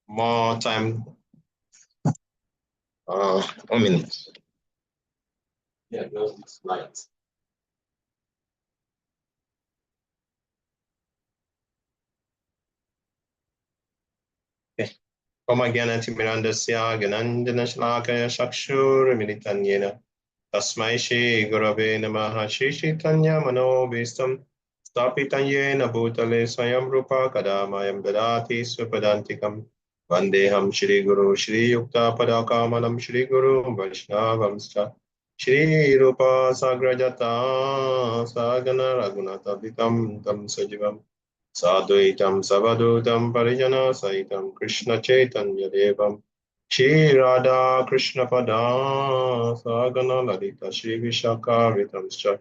more time. 1 minute. Yeah, those slides. Okay. Pamagyanatimmirandasya Gananjanashlakaya Shakshur Militanyena Tasmai Shri Gurave Namaha Shri Chaitanya Manobhistam Stapitanyena Bhutale Swayam Rupa Kadamayam Dadati Swapadantikam Vandeham Shri Guru Shri Yukta Padakamanam Shri Guru Vaishnavamscha Shri Rupa Sagrajata Sagana Raghunatha Vitam Tam Sajivam Sadvaitam Savadutam Parijana Saitam Krishna Chaitanya Devam Shri Radha Krishna Pada Sagana Lalita Shri Vishaka Vitamscha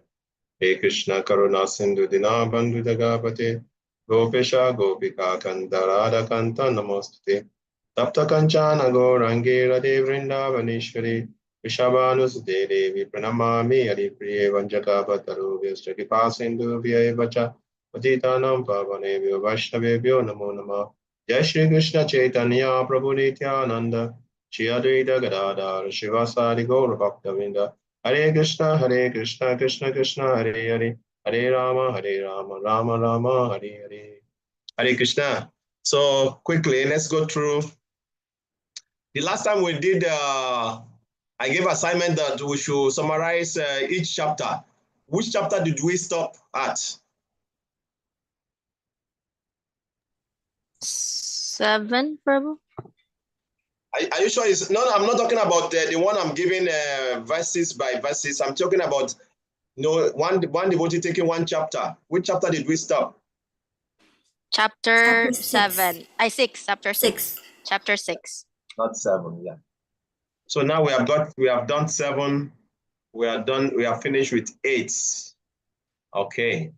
He Krishna Karuna Sindhu Dina Bandhu Dagapate Gopesha Gopika Kanta Radha Kanta Namostate Tapta Kanchana Gaurangi Radhe Vrindavaneshwari Vishabhanusute Devi Pranamami Haripriye Vanjakapataru Vyastaki Sindhu Vyayevacha Patitanam Pavanebhyo Vaishnavebhyo Namo Namah Jai Shri Krishna Chaitanya Prabhu Nityananda Shri Advaita Gadadhar Shivasari Gaura Bhaktavinda Hare Krishna Krishna Krishna Hare Hare Hare Rama Rama Rama Hare Hare Hare Krishna. So quickly, let's go through. The last time we did, I gave assignment that we should summarize each chapter. Which chapter did we stop at? 7, Prabhu. Are you sure it's no? I'm not talking about the one I'm giving verses by verses. I'm talking about one devotee taking one chapter. Which chapter did we stop? Chapter 7. 6. Chapter 6. Chapter 6. Not 7, yeah. So now we have done 7. We have finished with 8. Okay.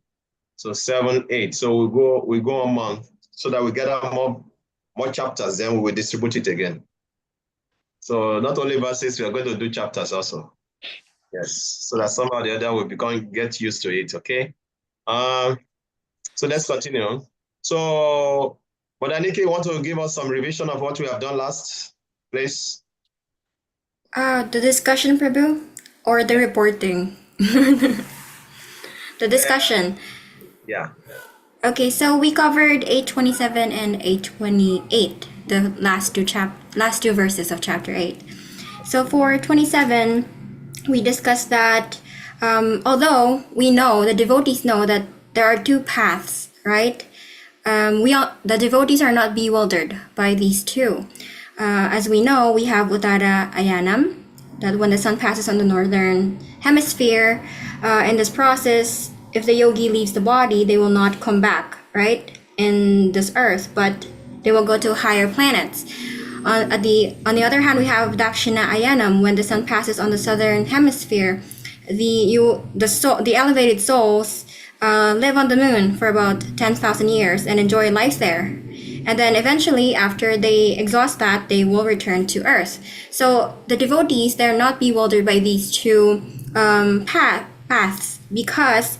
So 7, 8. So we go a month so that we get out more chapters, then we will distribute it again. So not only verses, we are going to do chapters also. Yes. So that somehow or the other will get used to it, okay? So let's continue. So Modaniki, you want to give us some revision of what we have done last, please? The discussion, Prabhu, or the reporting? The discussion. Yeah. Okay, so we covered 827 and 828, the last two verses of chapter 8. So for 27, we discussed that although the devotees know that there are two paths, right? The devotees are not bewildered by these two. As we know, we have Uttara Ayanam, that when the sun passes on the northern hemisphere, in this process, if the yogi leaves the body, they will not come back, right, in this earth, but they will go to higher planets. On the other hand, we have Dakshina Ayanam, when the sun passes on the southern hemisphere, the elevated souls live on the moon for about 10,000 years and enjoy life there. And then eventually, after they exhaust that, they will return to earth. So the devotees, they're not bewildered by these two paths, because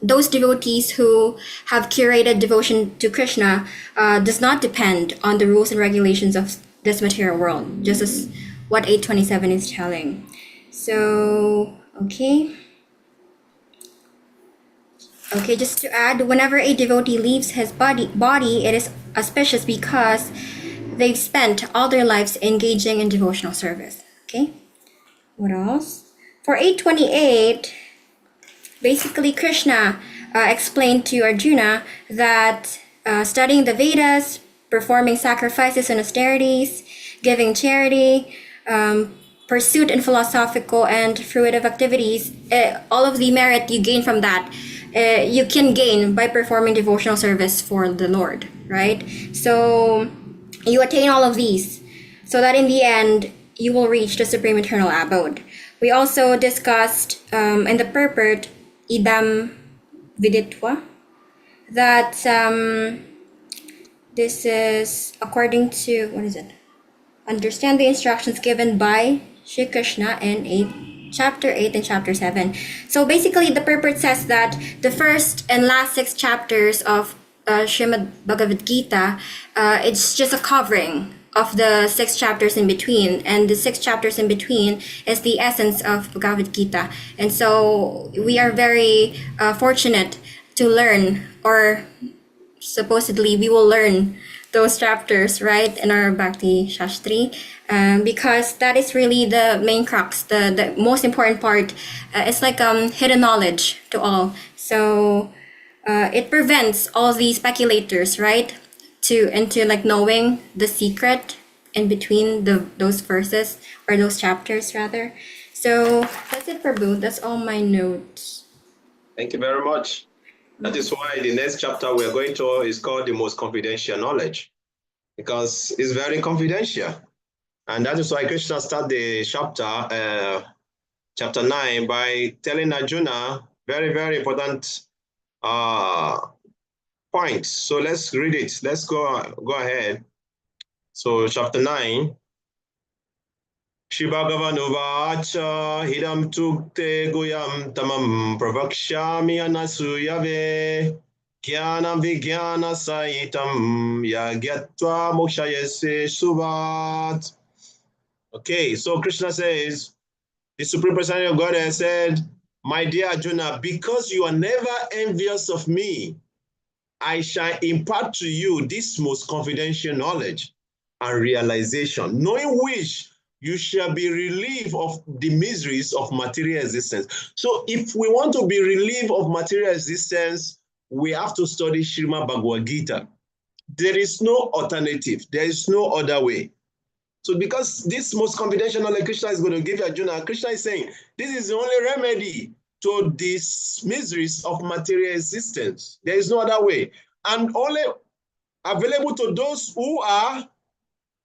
those devotees who have curated devotion to Krishna does not depend on the rules and regulations of this material world, just as what 827 is telling. So, okay, just to add, whenever a devotee leaves his body, it is auspicious because they've spent all their lives engaging in devotional service. Okay, what else? For 828, basically Krishna explained to Arjuna that studying the Vedas, performing sacrifices and austerities, giving charity, pursuit in philosophical and fruitive activities, all of the merit you gain from that, you can gain by performing devotional service for the Lord, right? So you attain all of these so that in the end, you will reach the supreme eternal abode. We also discussed in the purport, idam viditva, that this is according to, understand the instructions given by Shri Krishna in chapter 8 and chapter 7. So basically, the purport says that the first and last 6 chapters of Srimad Bhagavad Gita, it's just a covering of the 6 chapters in between, and the 6 chapters in between is the essence of Bhagavad Gita. And so we are very fortunate to learn, or supposedly we will learn those chapters, right, in our Bhakti Shastri, because that is really the main crux, the most important part. It's like hidden knowledge to all. So it prevents all the speculators, right, into like knowing the secret in between those verses, or those chapters rather. So that's it, Prabhu. That's all my notes. Thank you very much. That is why the next chapter we're going to is called the most confidential knowledge, because it's very confidential. And that is why Krishna started the chapter 9, by telling Arjuna very, very important points. So let's read it. Let's go ahead. So chapter 9. Shri Bhagavanuvacha hidam tukte guyam tamam pravakshyami anasuyave jnana vijnana sahitam yagyatva mokshayase subhat. Okay, so Krishna says, the Supreme Personality of Godhead said, my dear Arjuna, because you are never envious of me, I shall impart to you this most confidential knowledge and realization, knowing which you shall be relieved of the miseries of material existence. So if we want to be relieved of material existence, we have to study Srimad Bhagavad Gita. There is no alternative. There is no other way. So because this most confidential knowledge Krishna is going to give Arjuna, Krishna is saying, this is the only remedy to these miseries of material existence. There is no other way. And only available to those who are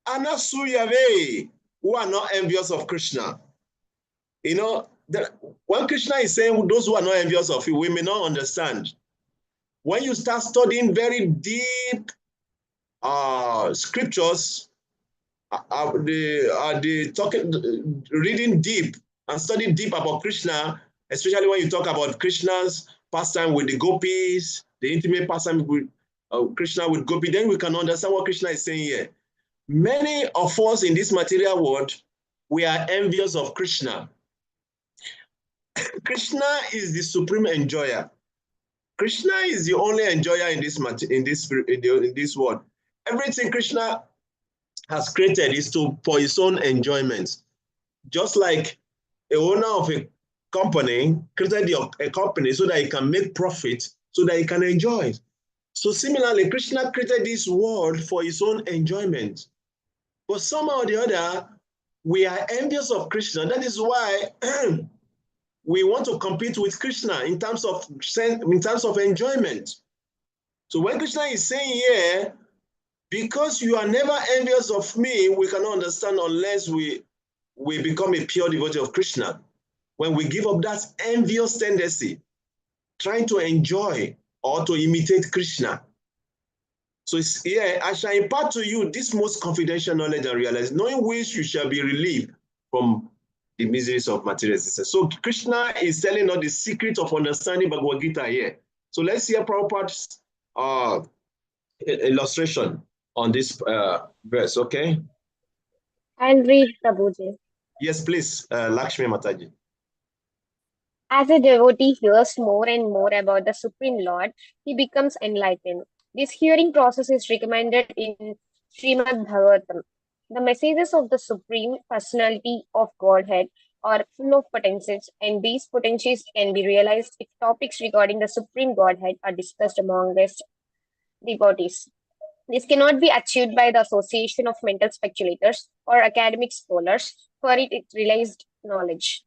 anasuyave, who are not envious of Krishna. You know, when Krishna is saying those who are not envious of you, we may not understand. When you start studying very deep scriptures, reading deep and studying deep about Krishna, especially when you talk about Krishna's pastime with the gopis, the intimate pastime with Krishna with gopi, then we can understand what Krishna is saying here. Many of us in this material world, we are envious of Krishna. Krishna is the supreme enjoyer. Krishna is the only enjoyer in this world. Everything Krishna has created is for his own enjoyment. Just like a owner of a company created a company so that he can make profit, so that he can enjoy it. So similarly, Krishna created this world for his own enjoyment. But somehow or the other, we are envious of Krishna. That is why we want to compete with Krishna in terms of enjoyment. So when Krishna is saying here, because you are never envious of me, we cannot understand unless we become a pure devotee of Krishna. When we give up that envious tendency, trying to enjoy or to imitate Krishna. So it's here, I shall impart to you this most confidential knowledge and realize, knowing which you shall be relieved from the miseries of material existence. So Krishna is telling us the secret of understanding Bhagavad Gita here. So let's hear Prabhupada's illustration on this verse, okay? I'll read, Prabhuji. Yes, please, Lakshmi Mataji. As a devotee hears more and more about the Supreme Lord, he becomes enlightened. This hearing process is recommended in Srimad Bhagavatam. The messages of the Supreme Personality of Godhead are full of potencies, and these potencies can be realized if topics regarding the Supreme Godhead are discussed among the devotees. This cannot be achieved by the association of mental speculators or academic scholars, for it realized knowledge.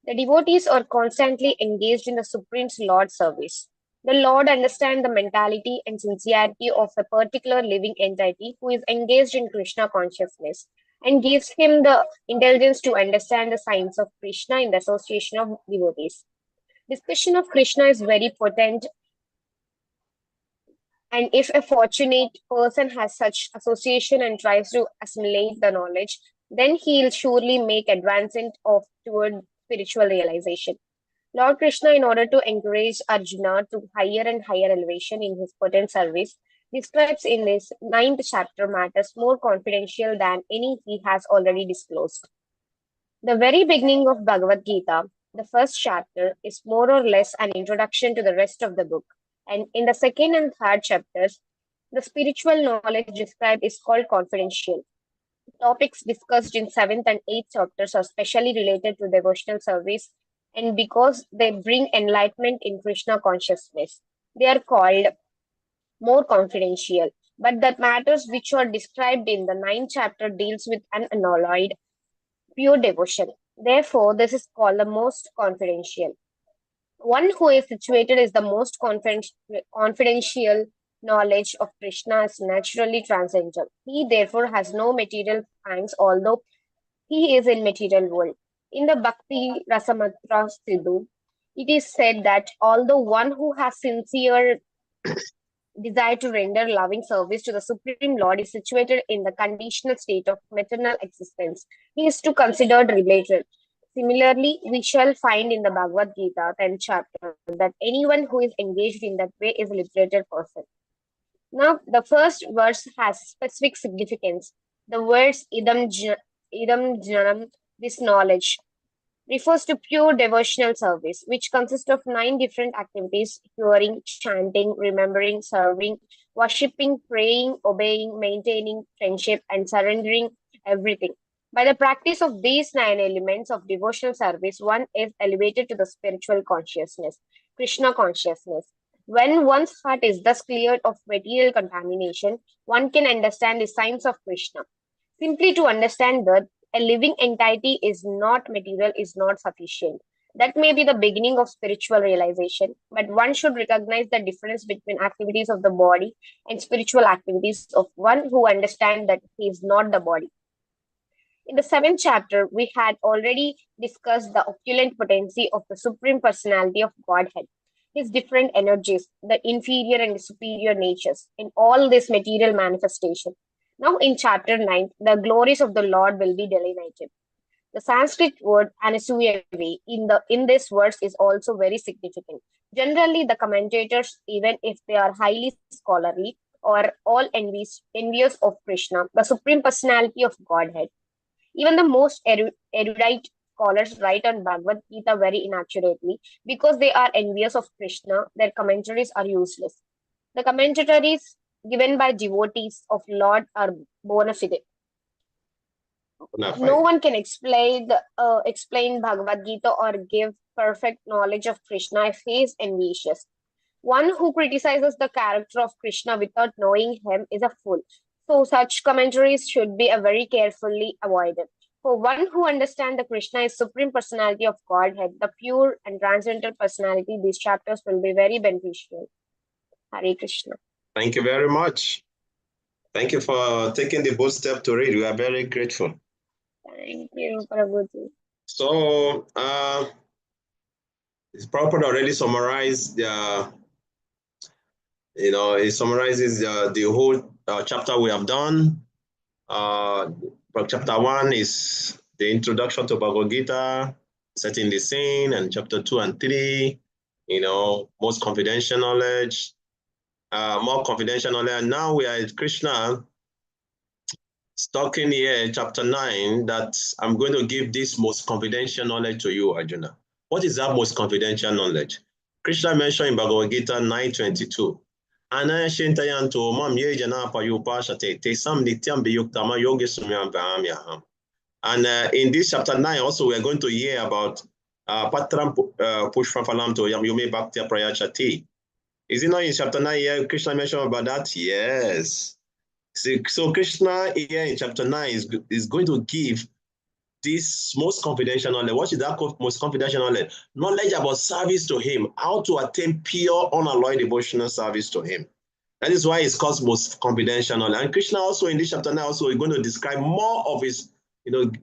The devotees are constantly engaged in the Supreme Lord's service. The Lord understands the mentality and sincerity of a particular living entity who is engaged in Krishna consciousness and gives him the intelligence to understand the science of Krishna in the association of devotees. Discussion of Krishna is very potent, and if a fortunate person has such association and tries to assimilate the knowledge, then he'll surely make advancement toward spiritual realization. Lord Krishna, in order to encourage Arjuna to higher and higher elevation in his potent service, describes in this 9th chapter matters more confidential than any he has already disclosed. The very beginning of Bhagavad Gita, the first chapter, is more or less an introduction to the rest of the book. And in the second and third chapters, the spiritual knowledge described is called confidential. Topics discussed in 7th and 8th chapters are specially related to devotional service, and because they bring enlightenment in Krishna consciousness, they are called more confidential. But the matters which are described in the 9th chapter deals with unalloyed, pure devotion. Therefore, this is called the most confidential. One who is situated is the most confidential knowledge of Krishna is naturally transcendental. He therefore has no material pangs, although he is in material world. In the Bhakti Rasamatra Sidhu, it is said that although one who has sincere desire to render loving service to the Supreme Lord is situated in the conditional state of maternal existence, he is to consider related. Similarly, we shall find in the Bhagavad Gita 10th chapter that anyone who is engaged in that way is a liberated person. Now, the first verse has specific significance. The words idam janam, this knowledge, refers to pure devotional service, which consists of 9 different activities: hearing, chanting, remembering, serving, worshipping, praying, obeying, maintaining friendship, and surrendering everything. By the practice of these 9 elements of devotional service, one is elevated to the spiritual consciousness, Krishna consciousness. When one's heart is thus cleared of material contamination, one can understand the signs of Krishna. Simply to understand that a living entity is not material is not sufficient. That may be the beginning of spiritual realization, but one should recognize the difference between activities of the body and spiritual activities of one who understands that he is not the body. In the 7th chapter, we had already discussed the opulent potency of the Supreme Personality of Godhead, his different energies, the inferior and superior natures, in all this material manifestation. Now, in chapter 9, the glories of the Lord will be delineated. The Sanskrit word anasuyavi in this verse is also very significant. Generally, the commentators, even if they are highly scholarly, are all envious of Krishna, the Supreme Personality of Godhead. Even the most erudite scholars write on Bhagavad Gita very inaccurately because they are envious of Krishna. Their commentaries are useless. The commentaries given by devotees of Lord are bona fide. No one can explain Bhagavad Gita or give perfect knowledge of Krishna if he is envious. One who criticizes the character of Krishna without knowing him is a fool. So such commentaries should be very carefully avoided. For one who understands that Krishna is Supreme Personality of Godhead, the pure and transcendental personality, these chapters will be very beneficial. Hare Krishna. Thank you very much. Thank you for taking the bold step to read. We are very grateful. Thank you, Prabhuji. So, Prabhupada already summarized it summarizes the whole chapter we have done. Chapter 1 is the introduction to Bhagavad Gita, setting the scene, and chapter 2 and 3, most confidential knowledge, more confidential knowledge. And now we are at Krishna, talking here, chapter 9, that I'm going to give this most confidential knowledge to you, Arjuna. What is that most confidential knowledge? Krishna mentioned in Bhagavad Gita 9:22. And in this chapter 9 also, we're going to hear about Patram Pushpafalam to Yume Bhakti Prayachati. Is it not in chapter 9 here Krishna mentioned about that? Yes. So Krishna here in chapter 9 is going to give this most confidential knowledge. What is that most confidential knowledge? Knowledge about service to him, how to attain pure, unalloyed devotional service to him. That is why it's called most confidential knowledge. And Krishna also in this chapter 9 also is going to describe more of his,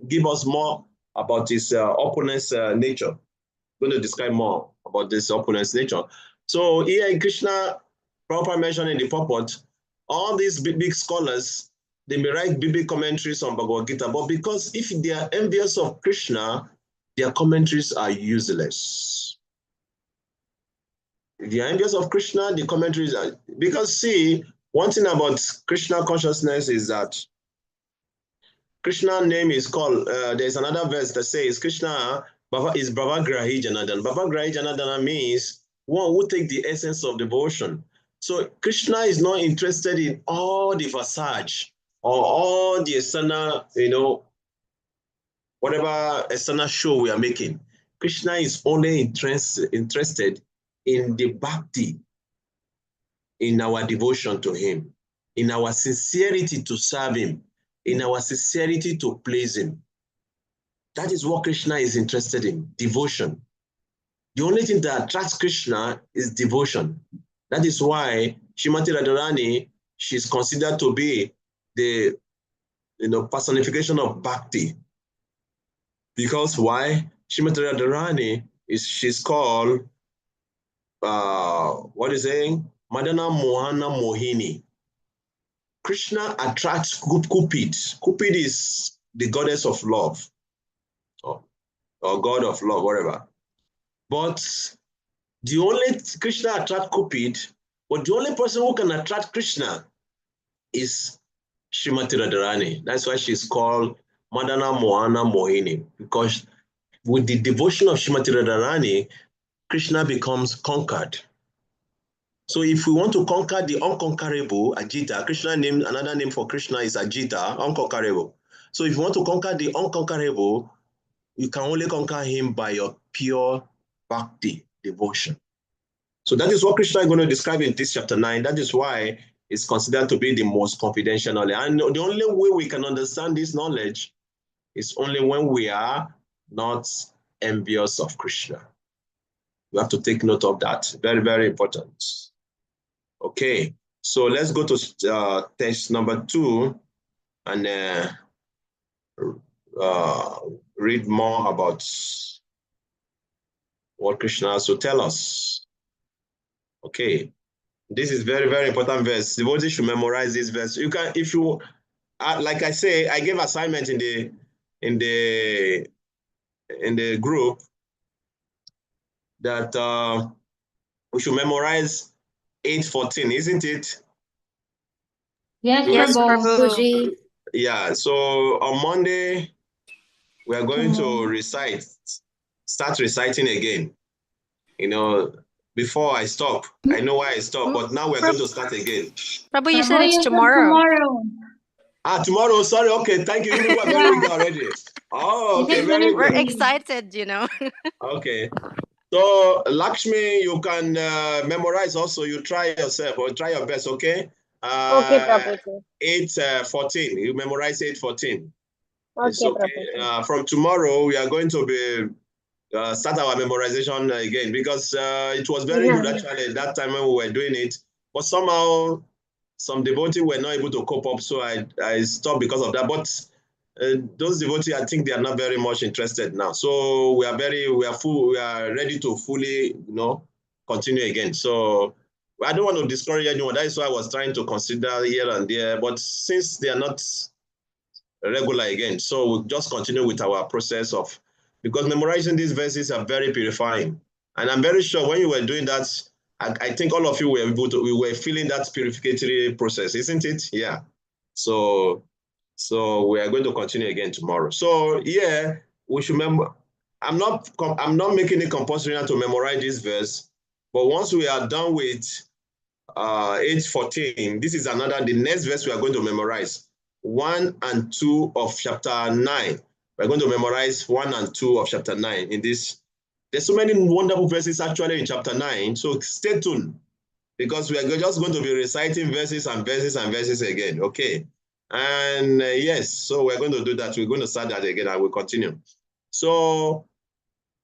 give us more about his opponent's nature. Going to describe more about this opponent's nature. So here in Krishna, Prabhupada mentioned in the purport, all these big scholars, they may write big commentaries on Bhagavad Gita, but because if they are envious of Krishna, their commentaries are useless. If you're envious of Krishna, the commentaries are, because see, one thing about Krishna consciousness is that Krishna name is called, there's another verse that says Krishna is Bhavagrahi Janardana. Bhavagrahi Janardana means one who take the essence of devotion. So Krishna is not interested in all the facade or all the external, whatever external show we are making. Krishna is only interested in the bhakti, in our devotion to him, in our sincerity to serve him, in our sincerity to please him. That is what Krishna is interested in, devotion. The only thing that attracts Krishna is devotion. That is why Srimati Radharani, she's considered to be the personification of bhakti. Because why? Srimati Radharani she's called what is saying? Madana Mohana Mohini. Krishna attracts Cupid. Cupid is the goddess of love, or god of love, whatever. But the only Krishna attracts Cupid, but the only person who can attract Krishna is Srimati Radharani. That's why she's called Madana Mohana Mohini, because with the devotion of Srimati Radharani, Krishna becomes conquered. So if we want to conquer the unconquerable, Ajita, another name for Krishna is Ajita, unconquerable. So if you want to conquer the unconquerable, you can only conquer him by your pure bhakti, devotion. So that is what Krishna is going to describe in this chapter 9. That is why it's considered to be the most confidential knowledge. And the only way we can understand this knowledge is only when we are not envious of Krishna. We have to take note of that. Very, very important. Okay, so let's go to text number 2 and read more about what Krishna has to tell us. Okay, this is very, very important verse. Devotees should memorize this verse. You can, if you, like I say, I gave assignment in the group that we should memorize 8:14, isn't it? Yes, Yes, Prabhu. Prabhu. Yeah, so on Monday, we are going to start reciting again. Before I stop, I know why I stopped, but now we're going to start again. Prabhu, you said it's tomorrow. Tomorrow, sorry, okay, thank you. You people are very eager already. Oh, okay, very good. We're excited, Okay. So, Lakshmi, you can memorize also. You try yourself or try your best, okay? Okay, Prabhuji. 8:14. You memorize 8:14. Okay, It's okay. Prabhuji. From tomorrow, we are going to be start our memorization again because it was very good actually at that time when we were doing it. But somehow, some devotees were not able to cope up, so I stopped because of that. But those devotees, I think they are not very much interested now. So we are ready to fully, continue again. So I don't want to discourage anyone. That is why I was trying to consider here and there. But since they are not regular again, so we'll just continue with our process of, because memorizing these verses are very purifying. And I'm very sure when you were doing that, I think all of you we were feeling that purificatory process, isn't it? Yeah. So we are going to continue again tomorrow. So yeah, we should remember. I'm not making it compulsory to memorize this verse, but once we are done with 8:14, this is the next verse we are going to memorize. 1 and 2 of chapter 9. We're going to memorize 1 and 2 of chapter 9 in this. There's so many wonderful verses actually in chapter 9. So stay tuned because we are just going to be reciting verses and verses and verses again. Okay. And yes, so we're going to do that. We're going to start that again. I will continue. So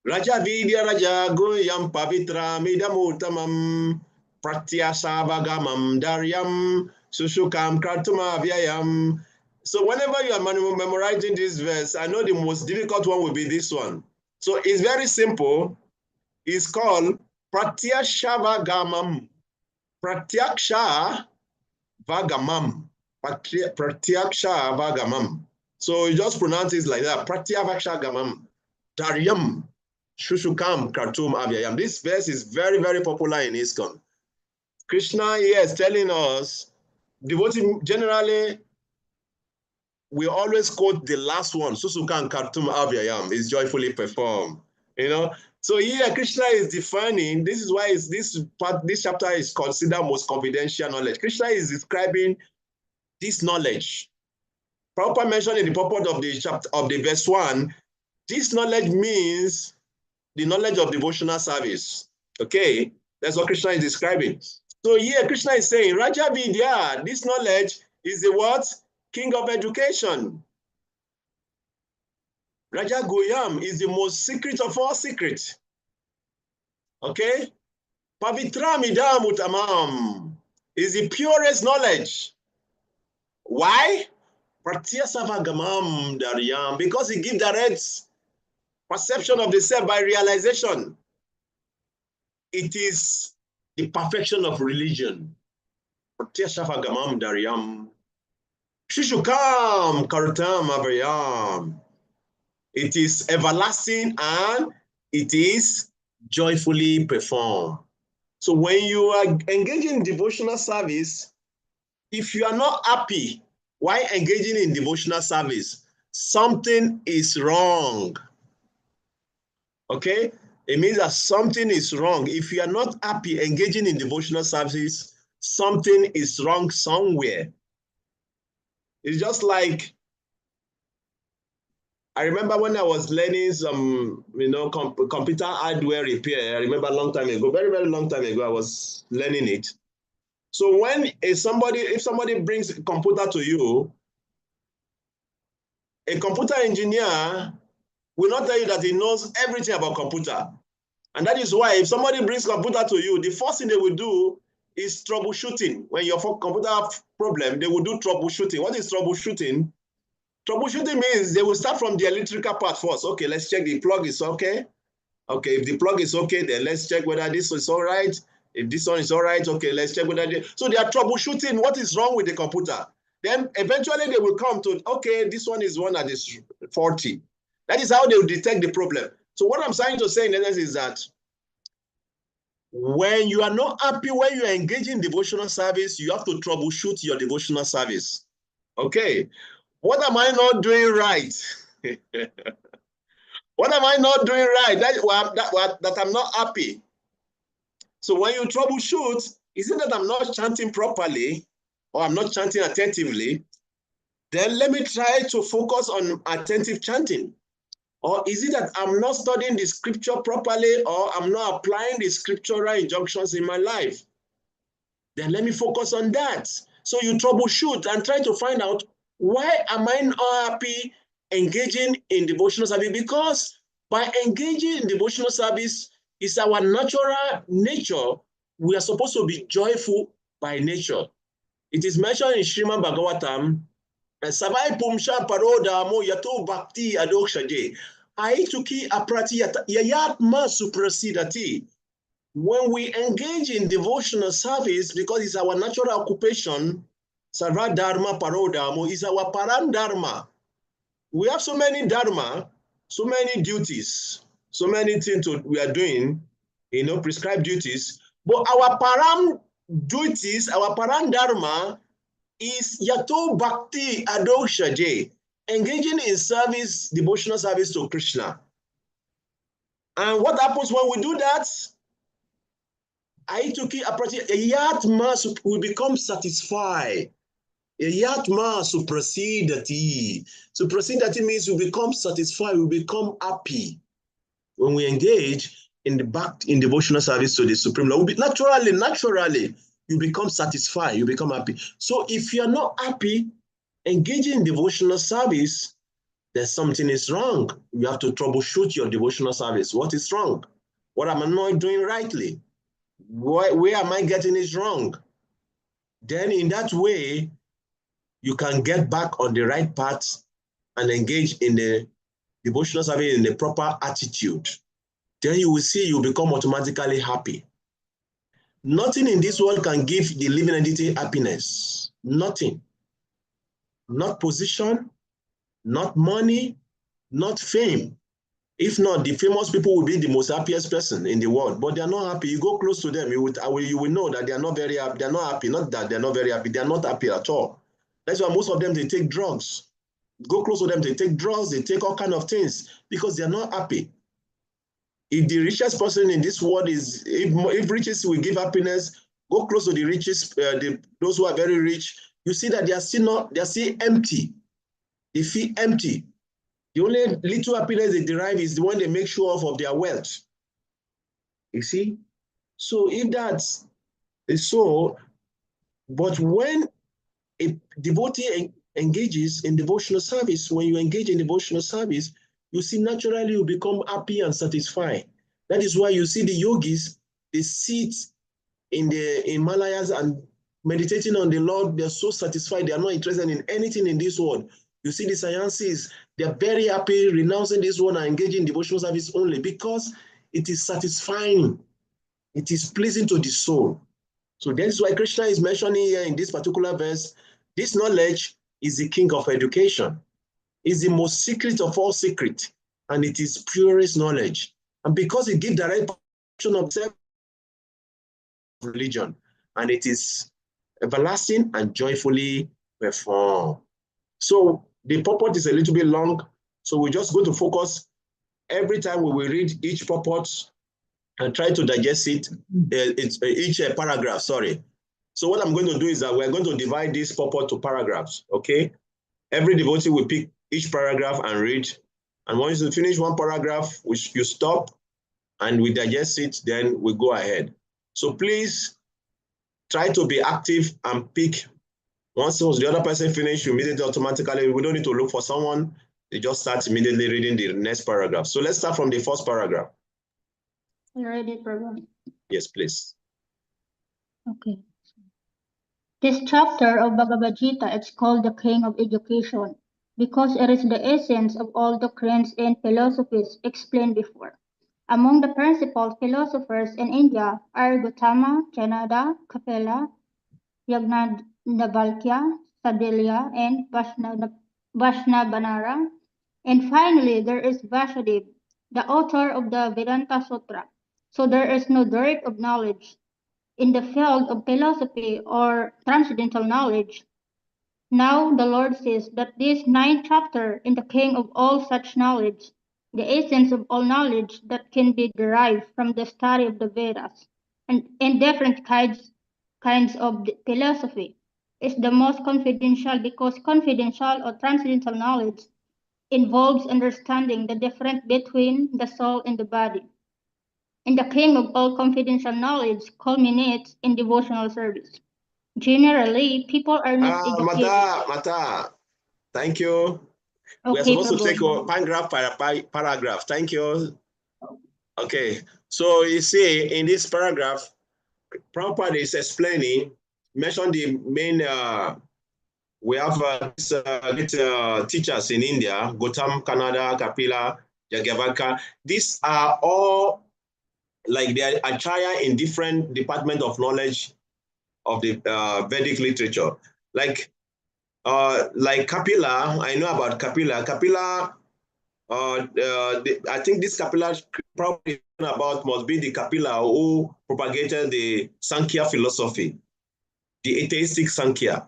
Raja Vidya Raja Goyam Pavitra Midamurtamam Pratyasavagamam Daryam Sushukam Kratuma Vyayam. So whenever you are memorizing this verse, I know the most difficult one will be this one. So it's very simple. It's called Pratyasavagamam. Pratyaksha Vagamam. Pratyaksha Vagamam. So you just pronounce it like that. Pratyaksha Gamam. Daryam Shushukam Kartum Avyayam. This verse is very, very popular in ISKCON. Krishna here is telling us, devotee generally, we always quote the last one, Susukan Kartum Avyayam, is joyfully performed. So here Krishna is defining, this is why this chapter is considered most confidential knowledge. Krishna is describing this knowledge. Prabhupada mentioned in the purport of the chapter of the verse 1, this knowledge means the knowledge of devotional service. Okay, that's what Krishna is describing. So here Krishna is saying, Raja Vidya, this knowledge is the what? King of education. Raja Goyam is the most secret of all secrets. Okay? Pavitram idam utamam is the purest knowledge. Why? Pratyasavagamam daryam, because it gives direct perception of the self by realization. It is the perfection of religion. Pratyasavagamam daryam. Shishukam karutam avrayam. It is everlasting and it is joyfully performed. So when you are engaging in devotional service, if you are not happy while engaging in devotional service, something is wrong. Okay? It means that something is wrong. If you are not happy engaging in devotional service, something is wrong somewhere. It's just like, I remember when I was learning some, computer hardware repair. I remember a long time ago, very, very long time ago, I was learning it. So if somebody brings a computer to you, a computer engineer will not tell you that he knows everything about computer. And that is why if somebody brings computer to you, the first thing they will do is troubleshooting. When your computer have problem, they will do troubleshooting. What is troubleshooting? Troubleshooting means they will start from the electrical part first. Okay, let's check the plug is okay. Okay, if the plug is okay, then let's check whether this is all right. If this one is all right, okay, let's check whether so they are troubleshooting what is wrong with the computer. Then eventually they will come to, okay, this one is one that is faulty. That is how they will detect the problem. So what I'm trying to say in essence is that when you are not happy when you are engaging in devotional service, you have to troubleshoot your devotional service. Okay. What am I not doing right? What am I not doing right that I'm not happy? So when you troubleshoot, is it that I'm not chanting properly or I'm not chanting attentively? Then let me try to focus on attentive chanting. Or is it that I'm not studying the scripture properly or I'm not applying the scriptural injunctions in my life? Then let me focus on that. So you troubleshoot and try to find out, why am I not happy engaging in devotional service? Because by engaging in devotional service is our natural nature. We are supposed to be joyful by nature. It is mentioned in Srimad Bhagavatam, Savai Pumsha Paroda Mo Yato Bhakti Adokshaje. Aituki Aprati Yayatma Suprasidati. When we engage in devotional service, because it's our natural occupation, Sarva Dharma Parodharma is our Param Dharma. We have so many Dharma, so many duties, so many things we are doing, prescribed duties. But our Param duties, our Param Dharma is Yato Bhakti Adokshaje, engaging in service, devotional service to Krishna. And what happens when we do that? We become satisfied. Yatma suprasidati. Suprasidati means we become satisfied, we become happy when we engage in devotional service to the Supreme Lord. Naturally, you become satisfied, you become happy. So if you are not happy engaging in devotional service, there's something is wrong. You have to troubleshoot your devotional service. What is wrong? What am I not doing rightly? Where am I getting it wrong? Then in that way, you can get back on the right path and engage in the devotional service in the proper attitude. Then you will see you become automatically happy. Nothing in this world can give the living entity happiness. Nothing. Not position, not money, not fame. If not, the famous people will be the most happiest person in the world, but they are not happy. You go close to them, you will know that they are not very happy. They are not happy. Not that they are not very happy. They are not happy at all. That's why most of them, they take drugs. Go close to them, they take drugs, they take all kinds of things because they are not happy. If the richest person in this world is, if riches will give happiness, go close to the richest, those who are very rich, you see that they are still empty. They feel empty. The only little happiness they derive is the one they make show off of their wealth. You see? So if that's so, but when a devotee engages in devotional service, when you engage in devotional service, you see naturally you become happy and satisfied. That is why you see the yogis, they sit in the Himalayas and meditating on the Lord. They're so satisfied. They are not interested in anything in this world. You see the sciences, they're very happy renouncing this one and engaging in devotional service only because it is satisfying. It is pleasing to the soul. So that's why Krishna is mentioning here in this particular verse, this knowledge is the king of education. It's the most secret of all secret, and it is purest knowledge. And because it gives direct portion of self religion, and it is everlasting and joyfully performed. So the purport is a little bit long, so we're just going to focus every time we will read each purport and try to digest it, each paragraph, sorry. So what I'm going to do is that we're going to divide this purport to paragraphs, okay? Every devotee will pick each paragraph and read. And once you finish one paragraph, you stop and we digest it, then we go ahead. So please try to be active and pick. Once the other person finishes, you immediately automatically, we don't need to look for someone. They just start immediately reading the next paragraph. So let's start from the first paragraph. Ready, Prabhu. Yes, please. Okay. This chapter of Bhagavad Gita is called the King of Education because it is the essence of all doctrines and philosophies explained before. Among the principal philosophers in India are Gautama, Janada, Kapila, Yajnavalkya, Sadilya, and Vaishnavanara. And finally, there is Vasudev, the author of the Vedanta Sutra. So there is no dearth of knowledge in the field of philosophy or transcendental knowledge. Now the Lord says that this ninth chapter in the king of all such knowledge, the essence of all knowledge that can be derived from the study of the Vedas and different kinds of philosophy, is the most confidential because confidential or transcendental knowledge involves understanding the difference between the soul and the body. And the king of all confidential knowledge culminates in devotional service. Generally, people are not educated. Mata, thank you. We are Okay, supposed to take Prabhu. a paragraph by paragraph. Thank you. Okay, so you see in this paragraph, Prabhupada is explaining, mention the main, we have teachers in India, Gautam, Kannada, Kapila, Yajnavalkya. These are all like they are acharya in different departments of knowledge of the Vedic literature. Like Kapila, I know about Kapila. Kapila, I think this Kapila probably about must be the Kapila who propagated the Sankhya philosophy, the atheistic Sankhya.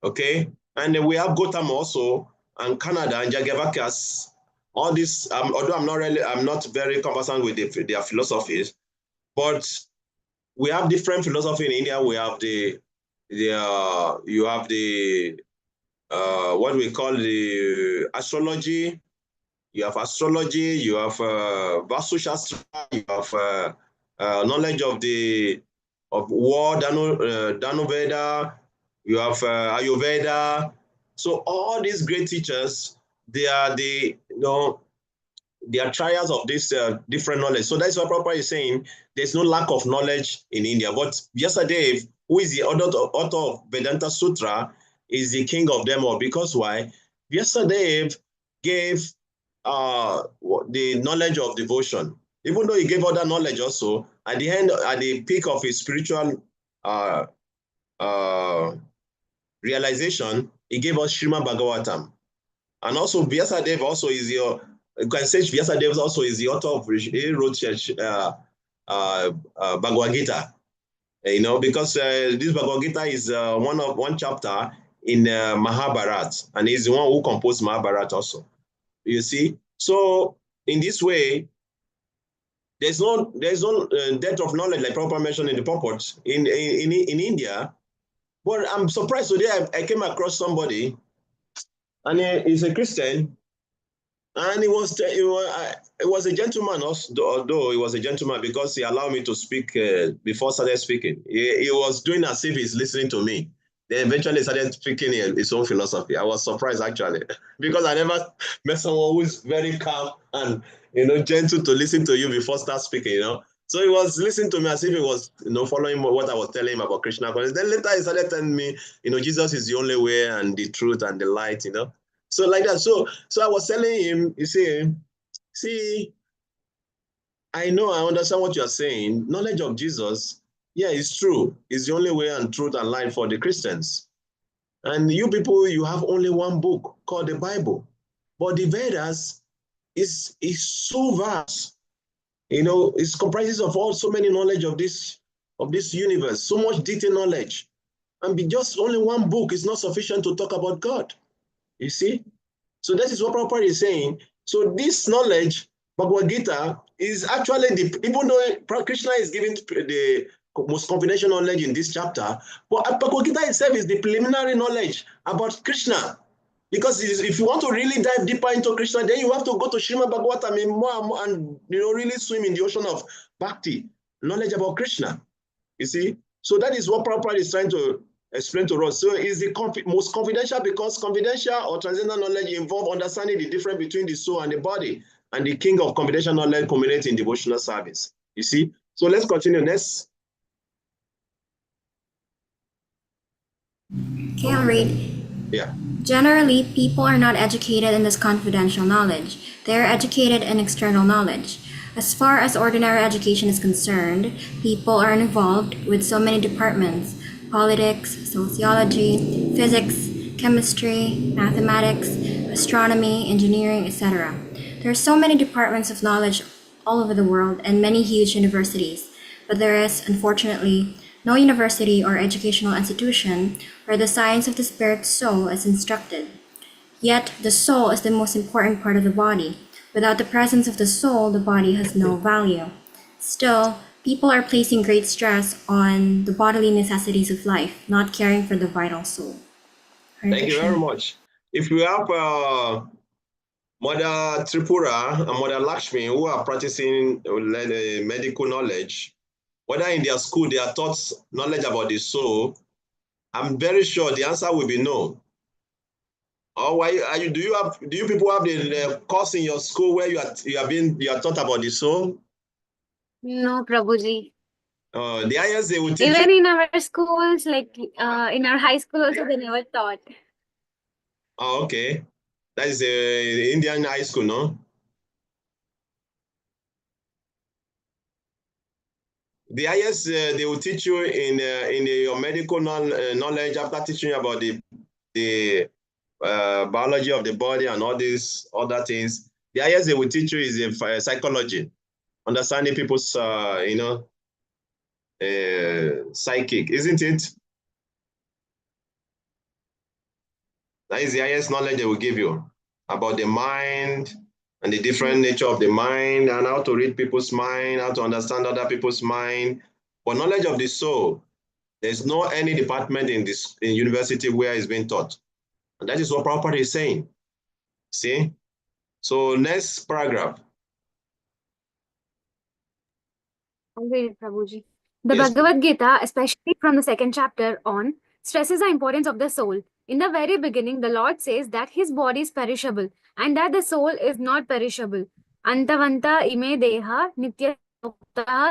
Okay, and then we have Gautam also, and Kannada and Yajnavalkya. All this, although I'm not very conversant with their philosophies, but we have different philosophy in India. We have you have the what we call the astrology. You have astrology. You have Bhakti Shastri. You have knowledge of war, Danu Veda. You have Ayurveda. So all these great teachers, they are they are trials of this different knowledge. So that's what Prabhupada is saying. There's no lack of knowledge in India. But Vyasadeva, who is the author of Vedanta Sutra, is the king of them all. Because why? Vyasadeva gave the knowledge of devotion. Even though he gave other knowledge also, at the end, at the peak of his spiritual realization, he gave us Srimad Bhagavatam. And also Vyasadeva also is your You can say Vyasadeva also is the author of, he wrote Bhagavad Gita, because this Bhagavad Gita is one chapter in Mahabharata, and he's the one who composed Mahabharata also. You see, so in this way, there's no depth of knowledge like Prabhupada mentioned in the purport in India. But I'm surprised today I came across somebody, and he's a Christian, and it was a gentleman, although he was a gentleman because he allowed me to speak before I started speaking. He was doing as if he's listening to me. Then eventually started speaking his own philosophy. I was surprised actually, because I never met someone who's very calm and gentle to listen to you before start speaking. So he was listening to me as if he was following what I was telling him about Krishna. Then later he started telling me, Jesus is the only way and the truth and the light. So like that. So I was telling him, you see, I know, I understand what you're saying. Knowledge of Jesus, yeah, it's true. It's the only way and truth and light for the Christians. And you people, you have only one book called the Bible. But the Vedas is so vast. It comprises of so many knowledge of this universe, so much detailed knowledge. And just only one book is not sufficient to talk about God. You see? So that is what Prabhupada is saying. So this knowledge, Bhagavad Gita, is actually even though Krishna is giving the most confidential knowledge in this chapter, but Bhagavad Gita itself is the preliminary knowledge about Krishna. Because if you want to really dive deeper into Krishna, then you have to go to Srimad Bhagavatam and really swim in the ocean of Bhakti, knowledge about Krishna. You see? So that is what Prabhupada is trying to explain to us. So it's the most confidential, because confidential or transcendental knowledge involve understanding the difference between the soul and the body, and the king of confidential knowledge culminates in devotional service. You see? So let's continue. Next. Okay, I'll read. Yeah. Generally, people are not educated in this confidential knowledge. They are educated in external knowledge. As far as ordinary education is concerned, people are involved with so many departments: politics, sociology, physics, chemistry, mathematics, astronomy, engineering, etc. There are so many departments of knowledge all over the world and many huge universities, but there is, unfortunately, no university or educational institution where the science of the spirit's soul is instructed. Yet, the soul is the most important part of the body. Without the presence of the soul, the body has no value. Still, people are placing great stress on the bodily necessities of life, not caring for the vital soul. Thank you very much. If you have Mother Tripura and Mother Lakshmi who are practicing medical knowledge, whether in their school they are taught knowledge about the soul, I'm very sure the answer will be no. Or do you people have the course in your school where you are taught about the soul? No, Prabhuji. The IS they will teach Even you. in our schools, like in our high school also, they never taught. Oh, okay. That is the Indian high school, no? The IS they will teach you in your medical knowledge after teaching you about the biology of the body and all these other things. The IS they will teach you is in psychology, understanding people's psychic, isn't it? That is the highest knowledge they will give you about the mind and the different nature of the mind, and how to read people's mind, how to understand other people's mind. But knowledge of the soul, there's no any department in university where it's being taught. And that is what Prabhupada is saying. See? So next paragraph. I'll read it, Prabhuji. The Yes. Bhagavad Gita, especially from the second chapter on, stresses the importance of the soul. In the very beginning, the Lord says that his body is perishable and that the soul is not perishable. Antavanta ime deha nitya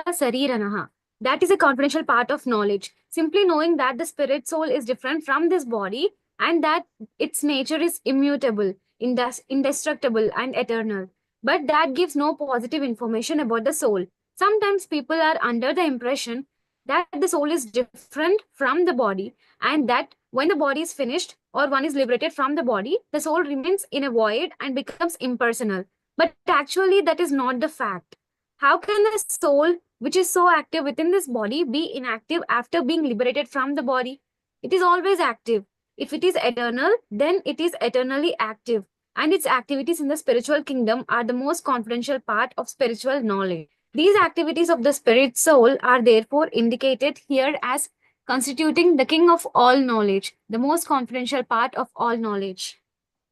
sariranaha. That is a confidential part of knowledge. Simply knowing that the spirit soul is different from this body and that its nature is immutable, indestructible, and eternal. But that gives no positive information about the soul. Sometimes people are under the impression that the soul is different from the body and that when the body is finished or one is liberated from the body, the soul remains in a void and becomes impersonal. But actually, that is not the fact. How can the soul, which is so active within this body, be inactive after being liberated from the body? It is always active. If it is eternal, then it is eternally active. And its activities in the spiritual kingdom are the most confidential part of spiritual knowledge. These activities of the spirit soul are therefore indicated here as constituting the king of all knowledge, the most confidential part of all knowledge.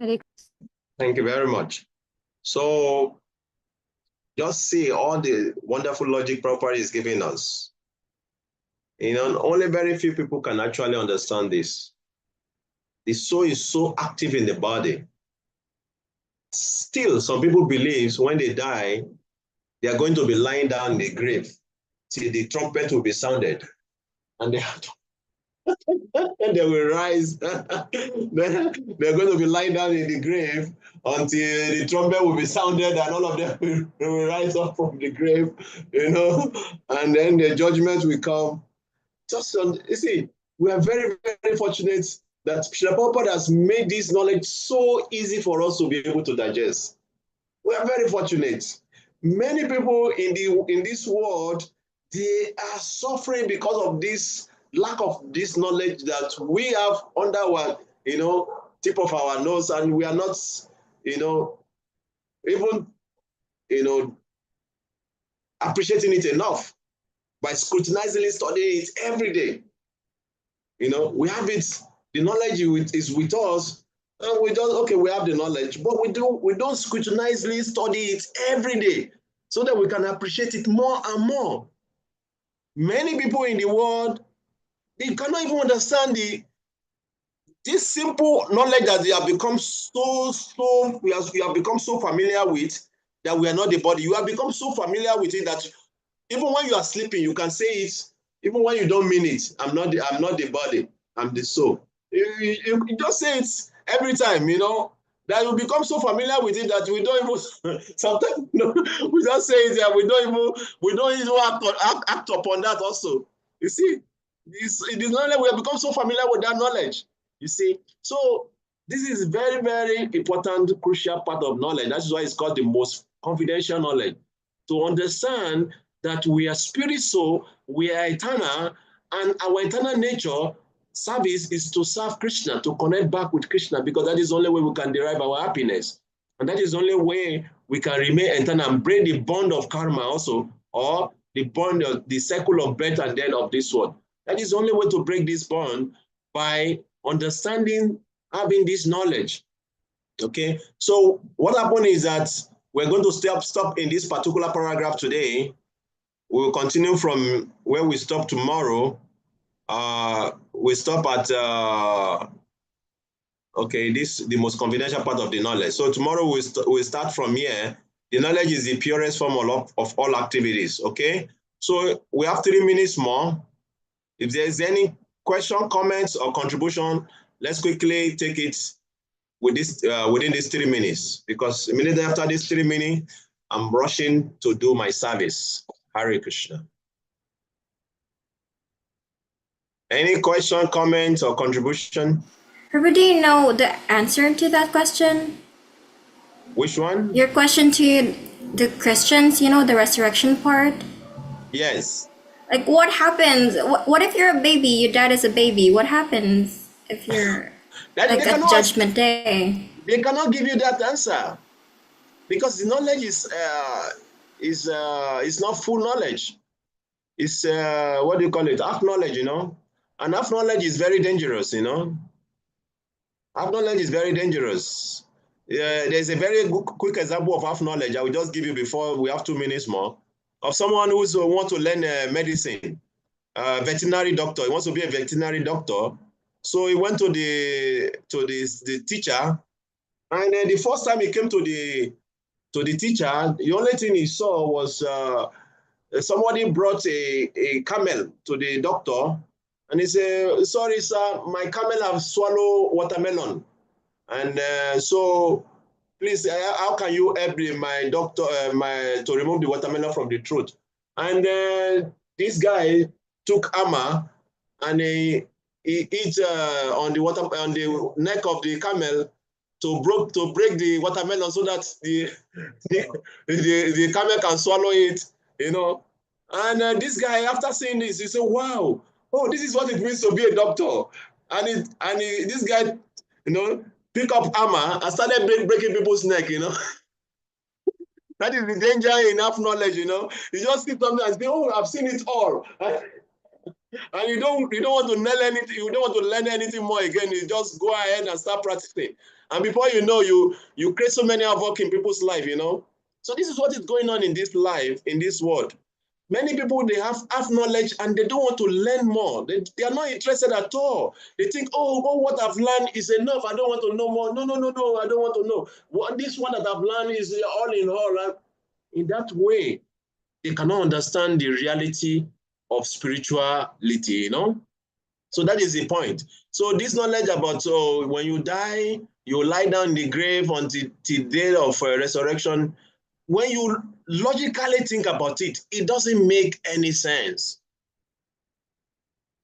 Thank you very much. So just see all the wonderful logic Prabhupada is giving us. Only very few people can actually understand this. The soul is so active in the body. Still, some people believe when they die, they are going to be lying down in the grave till the trumpet will be sounded. And they have to and they will rise. They're going to be lying down in the grave until the trumpet will be sounded and all of them will rise up from the grave, and then the judgment will come. You see, we are very, very fortunate that Srila Prabhupada has made this knowledge so easy for us to be able to digest. We are very fortunate. Many people in this world, they are suffering because of this lack of this knowledge that we have under our, tip of our nose, and we are not, even, appreciating it enough by scrutinizingly studying it every day. We have it, the knowledge is with us, and we have the knowledge, but we don't scrutinizingly study it every day so that we can appreciate it more and more. Many people in the world, they cannot even understand this simple knowledge that they have become we have become so familiar with, that we are not the body. You have become so familiar with it that even when you are sleeping, you can say it, even when you don't mean it. I'm not the body, I'm the soul. You just say it every time, that you become so familiar with it that we don't even sometimes we just say it, and we don't even act upon that also. You see, it is not that we have become so familiar with that knowledge. You see, so this is very, very important, crucial part of knowledge. That's why it's called the most confidential knowledge. To understand that we are spirit soul, we are eternal, and our eternal nature service is to serve Krishna, to connect back with Krishna, because that is the only way we can derive our happiness. And that is the only way we can remain eternal and break the bond of karma also, or the bond of the cycle of birth and death of this world. That is the only way to break this bond, by understanding, having this knowledge. Okay, so what happened is that we're going to stop in this particular paragraph today. We'll continue from where we stop tomorrow. We stop at, the most confidential part of the knowledge. So tomorrow we'll start from here. The knowledge is the purest form of all activities, okay? So we have 3 minutes more. If there's any question, comments, or contribution, let's quickly take it with this within these 3 minutes, because immediately after these 3 minutes, I'm rushing to do my service. Hare Krishna. Any question, comment, or contribution? Everybody, do you know the answer to that question? Which one? Your question to the Christians, the resurrection part? Yes. Like, what happens? What if you're a baby, your dad is a baby? What happens if you're like at Judgment Day? They cannot give you that answer, because the knowledge is not full knowledge. It's what do you call it? Half knowledge, and half knowledge is very dangerous, Half knowledge is very dangerous. There's a very quick example of half knowledge I will just give you before we have 2 minutes more, of someone who wants to learn medicine, veterinary doctor. He wants to be a veterinary doctor. So he went to the teacher, and the first time he came to the teacher, the only thing he saw was somebody brought a camel to the doctor, and he said, "Sorry, sir, my camel have swallowed watermelon. And so please, how can you help my doctor to remove the watermelon from the throat?" And this guy took hammer and he hit on the neck of the camel to break the watermelon so that the camel can swallow it, you know. And this guy, after seeing this, he said, "Wow, oh, this is what it means to be a doctor." This guy, you know, pick up hammer and started breaking people's neck, you know. That is the danger in half knowledge, you know. You just see something and say, "Oh, I've seen it all." And you don't want to learn anything, you don't want to learn anything more again. You just go ahead and start practicing. And before you know, you create so many havoc in people's life, you know. So this is what is going on in this life, in this world. Many people, they have half knowledge and they don't want to learn more. They are not interested at all. They think, oh, what I've learned is enough. I don't want to know more. No, I don't want to know. This one that I've learned is all in all. In that way, they cannot understand the reality of spirituality, you know. So that is the point. So this knowledge about when you die, you lie down in the grave until the day of resurrection. When you logically think about it, it doesn't make any sense.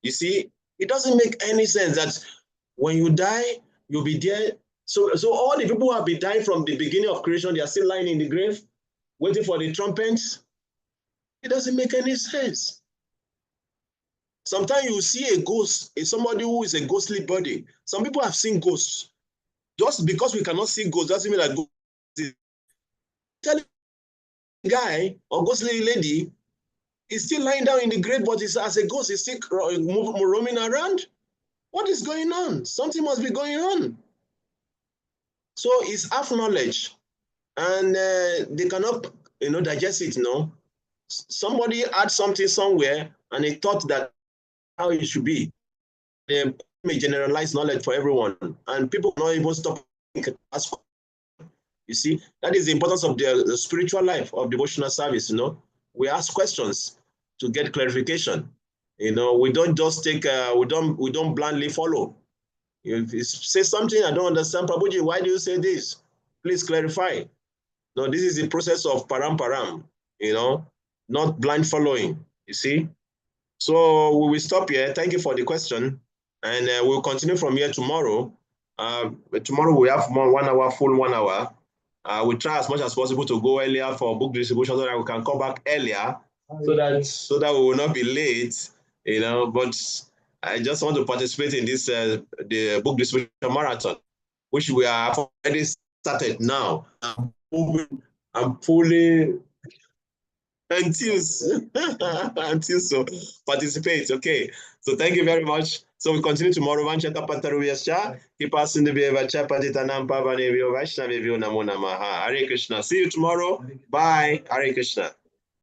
You see, it doesn't make any sense that when you die, you'll be there. So all the people who have been dying from the beginning of creation, they are still lying in the grave, waiting for the trumpets. It doesn't make any sense. Sometimes you see a ghost, somebody who is a ghostly body. Some people have seen ghosts. Just because we cannot see ghosts doesn't mean that ghosts. Tell a guy or ghostly lady is still lying down in the grave, but it's as a ghost, is still roaming around. What is going on? Something must be going on. So it's half knowledge, and they cannot, digest it. No, somebody had something somewhere, and they thought that how it should be. They may generalize knowledge for everyone, and people cannot even stop thinking. You see, that is the importance of the spiritual life of devotional service. You know, we ask questions to get clarification. You know, we don't just take, we don't blindly follow. If you say something I don't understand, Prabhuji, why do you say this? Please clarify. No, this is the process of param, you know, not blind following, you see. So we will stop here. Thank you for the question. And we'll continue from here tomorrow. Tomorrow we have 1 hour, full 1 hour. We'll try as much as possible to go earlier for book distribution so that we can come back earlier, so that we will not be late, you know. But I just want to participate in this the book distribution marathon, which we have already started now. I'm fully enthused so participate. Okay, so thank you very much. So we continue tomorrow. Keep us in the Hare Krishna. See you tomorrow. Bye. Hare Krishna.